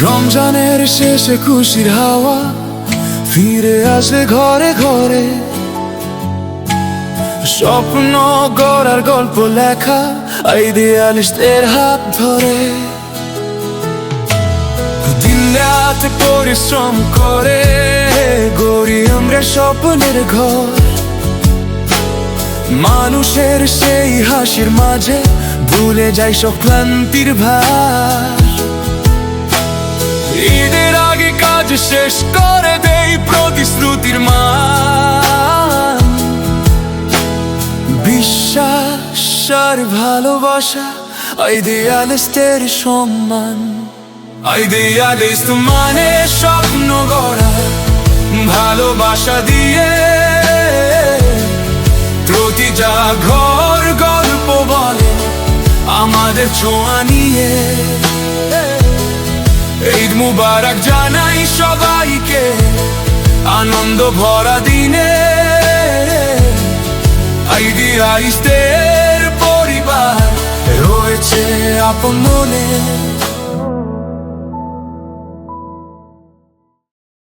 রমজানের শেষে খুশির হাওয়া ফিরে আসে ঘরে ঘরে, স্বপ্ন গড়ার গল্প লেখা আইডিয়ালিস্টদের হাত ধরে। দিন রাত পরিশ্রম করে গড়ি আমরা স্বপ্নের ঘর, মানুষের সেই হাসির মাঝে ভুলে যায় সব ক্লান্তির ভার। ঈদের আগে কাজ শেষ করে দেই প্রতিশ্রুতির মান, বিশ্বাস আর ভালোবাসা আইডিয়ালিস্টের সম্মান। আইডিয়ালিস্ট মানে স্বপ্ন গড়া ভালোবাসা দিয়ে, প্রতিটা ঘর গল্প বলে আমাদের ছোঁয়া নিয়ে। ঈদ মুবারক জানাই সবাইকে আনন্দ ভরা দিনে, আইডিয়ালিস্টদের পরিবার রয়েছে আপন মনে।